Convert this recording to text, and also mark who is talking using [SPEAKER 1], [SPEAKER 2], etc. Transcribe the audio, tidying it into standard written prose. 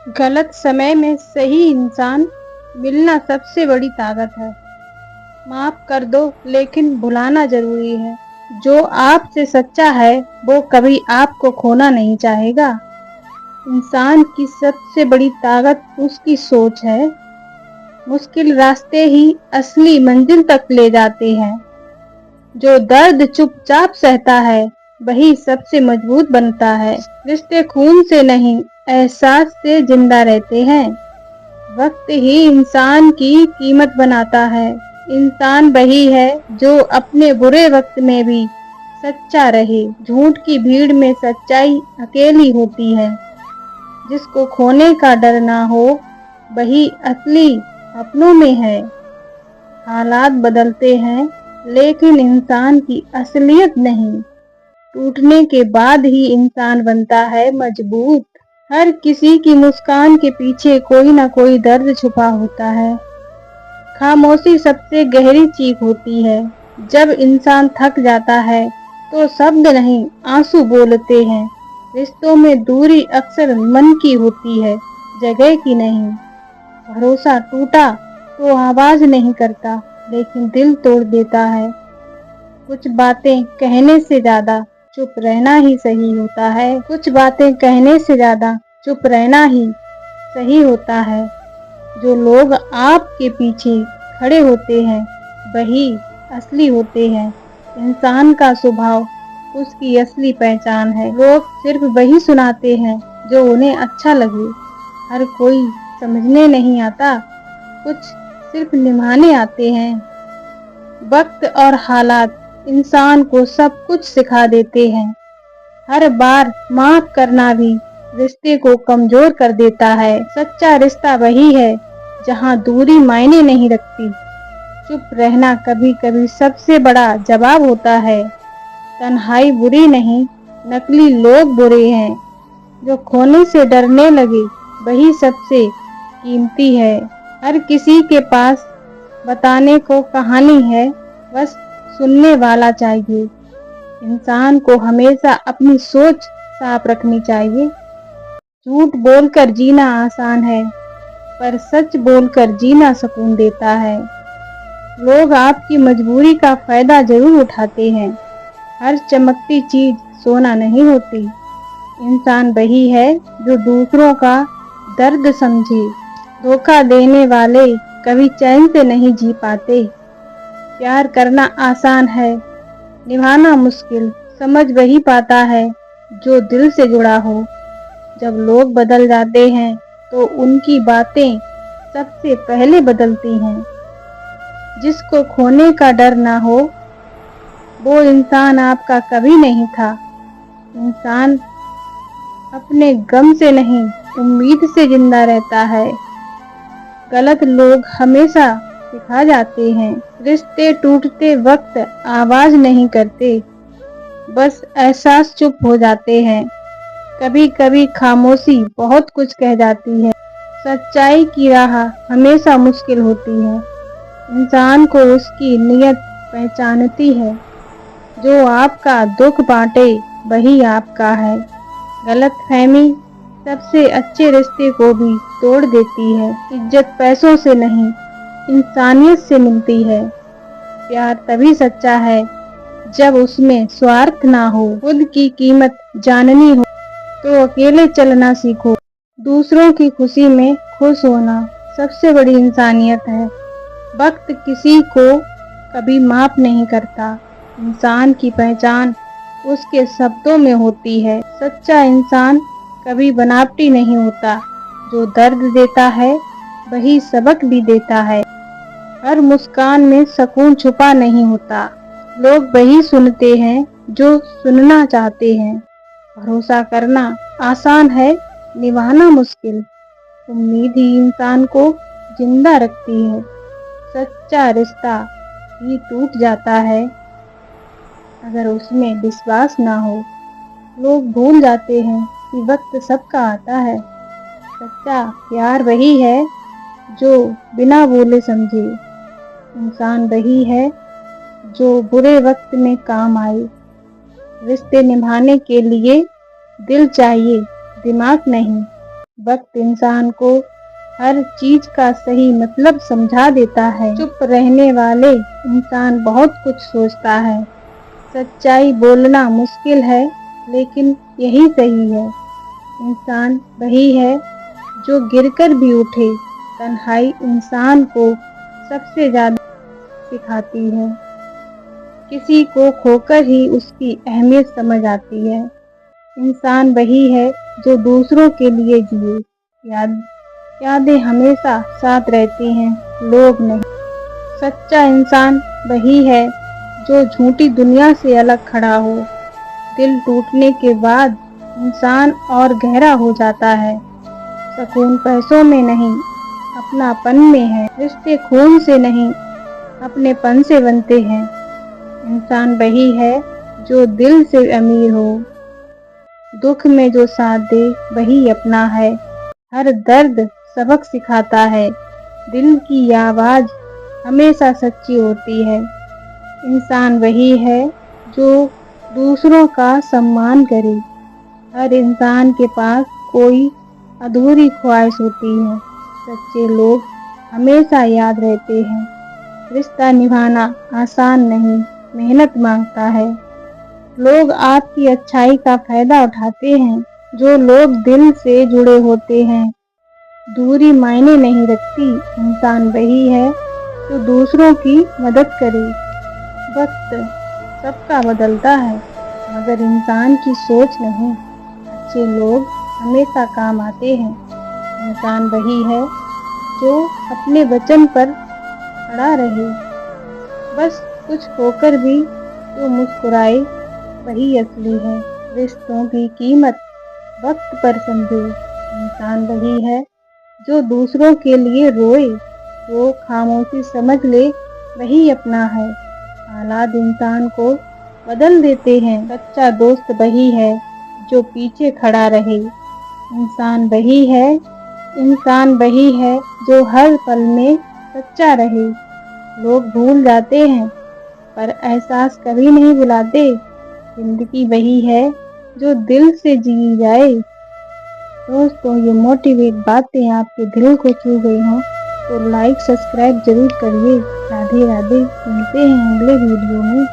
[SPEAKER 1] गलत समय में सही इंसान मिलना सबसे बड़ी ताकत है। माफ कर दो, लेकिन भुलाना जरूरी है। जो आपसे सच्चा है वो कभी आपको खोना नहीं चाहेगा। इंसान की सबसे बड़ी ताकत उसकी सोच है। मुश्किल रास्ते ही असली मंजिल तक ले जाते हैं। जो दर्द चुपचाप सहता है वही सबसे मजबूत बनता है। रिश्ते खून से नहीं, एहसास से जिंदा रहते हैं। वक्त ही इंसान की कीमत बनाता है। इंसान वही है जो अपने बुरे वक्त में भी सच्चा रहे। झूठ की भीड़ में सच्चाई अकेली होती है। जिसको खोने का डर ना हो वही असली अपनों में है। हालात बदलते हैं लेकिन इंसान की असलियत नहीं। टूटने के बाद ही इंसान बनता है मजबूत। हर किसी की मुस्कान के पीछे कोई ना कोई दर्द छुपा होता है। खामोशी सबसे गहरी चीख होती है। जब इंसान थक जाता है तो शब्द नहीं, आंसू बोलते हैं। रिश्तों में दूरी अक्सर मन की होती है, जगह की नहीं। भरोसा टूटा तो आवाज नहीं करता, लेकिन दिल तोड़ देता है। कुछ बातें कहने से ज्यादा चुप रहना ही सही होता है। कुछ बातें कहने से ज्यादा चुप रहना ही सही होता है। जो लोग आपके पीछे खड़े होते हैं वही असली होते हैं। इंसान का स्वभाव उसकी असली पहचान है। लोग सिर्फ वही सुनाते हैं जो उन्हें अच्छा लगे। हर कोई समझने नहीं आता, कुछ सिर्फ निभाने आते हैं। वक्त और हालात इंसान को सब कुछ सिखा देते हैं। हर बार माफ करना भी रिश्ते को कमजोर कर देता है। सच्चा रिश्ता वही है जहाँ दूरी मायने नहीं रखती। चुप रहना कभी कभी सबसे बड़ा जवाब होता है। तन्हाई बुरी नहीं, नकली लोग बुरे हैं। जो खोने से डरने लगे वही सबसे कीमती है। हर किसी के पास बताने को कहानी है, बस सुनने वाला चाहिए। इंसान को हमेशा अपनी सोच साफ रखनी चाहिए। झूठ बोलकर जीना आसान है, पर सच बोलकर जीना सुकून देता है। लोग आपकी मजबूरी का फायदा जरूर उठाते हैं। हर चमकती चीज सोना नहीं होती। इंसान वही है जो दूसरों का दर्द समझे। धोखा देने वाले कभी चैन से नहीं जी पाते। प्यार करना आसान है, निभाना मुश्किल। समझ वही पाता है जो दिल से जुड़ा हो। जब लोग बदल जाते हैं तो उनकी बातें सबसे पहले बदलती हैं। जिसको खोने का डर ना हो वो इंसान आपका कभी नहीं था। इंसान अपने गम से नहीं, उम्मीद से जिंदा रहता है। गलत लोग हमेशा सिखा जाते हैं। रिश्ते टूटते वक्त आवाज नहीं करते, बस एहसास चुप हो जाते हैं। कभी कभी खामोशी बहुत कुछ कह जाती है। सच्चाई की राह हमेशा मुश्किल होती है। इंसान को उसकी नीयत पहचानती है। जो आपका दुख बांटे वही आपका है। गलतफहमी सबसे अच्छे रिश्ते को भी तोड़ देती है। इज्जत पैसों से नहीं, इंसानियत से मिलती है। प्यार तभी सच्चा है जब उसमें स्वार्थ ना हो। खुद की कीमत जाननी हो तो अकेले चलना सीखो। दूसरों की खुशी में खुश होना सबसे बड़ी इंसानियत है। वक्त किसी को कभी माफ नहीं करता। इंसान की पहचान उसके शब्दों में होती है। सच्चा इंसान कभी बनावटी नहीं होता। जो दर्द देता है वही सबक भी देता है। हर मुस्कान में सुकून छुपा नहीं होता। लोग वही सुनते हैं जो सुनना चाहते हैं। भरोसा करना आसान है, निभाना मुश्किल। उम्मीद ही इंसान को जिंदा रखती है। सच्चा रिश्ता भी टूट जाता है अगर उसमें विश्वास ना हो। लोग भूल जाते हैं कि वक्त सबका आता है। सच्चा प्यार वही है जो बिना बोले समझे। इंसान वही है जो बुरे वक्त में काम आए। रिश्ते निभाने के लिए दिल चाहिए, दिमाग नहीं। वक्त इंसान को हर चीज का सही मतलब समझा देता है। चुप रहने वाले इंसान बहुत कुछ सोचता है। सच्चाई बोलना मुश्किल है, लेकिन यही सही है। इंसान वही है जो गिरकर भी उठे। तन्हाई इंसान को सबसे ज्यादा सिखाती है। किसी को खोकर ही उसकी अहमियत समझ आती है। इंसान वही है जो दूसरों के लिए जिए। यादें हमेशा साथ रहती हैं, लोग नहीं। सच्चा इंसान वही है जो झूठी दुनिया से अलग खड़ा हो। दिल टूटने के बाद इंसान और गहरा हो जाता है। सुकून पैसों में नहीं, अपनापन में है। रिश्ते खून से नहीं, अपनेपन से बनते हैं। इंसान वही है जो दिल से अमीर हो। दुख में जो साथ दे वही अपना है। हर दर्द सबक सिखाता है। दिल की आवाज हमेशा सच्ची होती है। इंसान वही है जो दूसरों का सम्मान करे। हर इंसान के पास कोई अधूरी ख्वाहिश होती है। सच्चे लोग हमेशा याद रहते हैं। रिश्ता निभाना आसान नहीं, मेहनत मांगता है। लोग आपकी अच्छाई का फायदा उठाते हैं। जो लोग दिल से जुड़े होते हैं, दूरी मायने नहीं रखती। इंसान वही है जो दूसरों की मदद करे। वक्त सबका बदलता है, मगर इंसान की सोच नहीं। अच्छे लोग हमेशा काम आते हैं। इंसान वही है जो अपने वचन पर खड़ा रहे। बस कुछ होकर भी जो मुस्कुराए वही असली है। रिश्तों की कीमत वक्त पर समझे। इंसान वही है जो दूसरों के लिए रोए। वो खामोशी समझ ले वही अपना है। हालात इंसान को बदल देते हैं। सच्चा दोस्त वही है जो पीछे खड़ा रहे। इंसान वही है जो हर पल में सच्चा रहे। लोग भूल जाते हैं पर एहसास कभी नहीं भुलाते। जिंदगी वही है जो दिल से जी जाए। दोस्तों, ये मोटिवेट बातें आपके दिल को छू गई हों तो लाइक सब्सक्राइब जरूर करिए। राधे राधे। मिलते हैं अगले वीडियो में।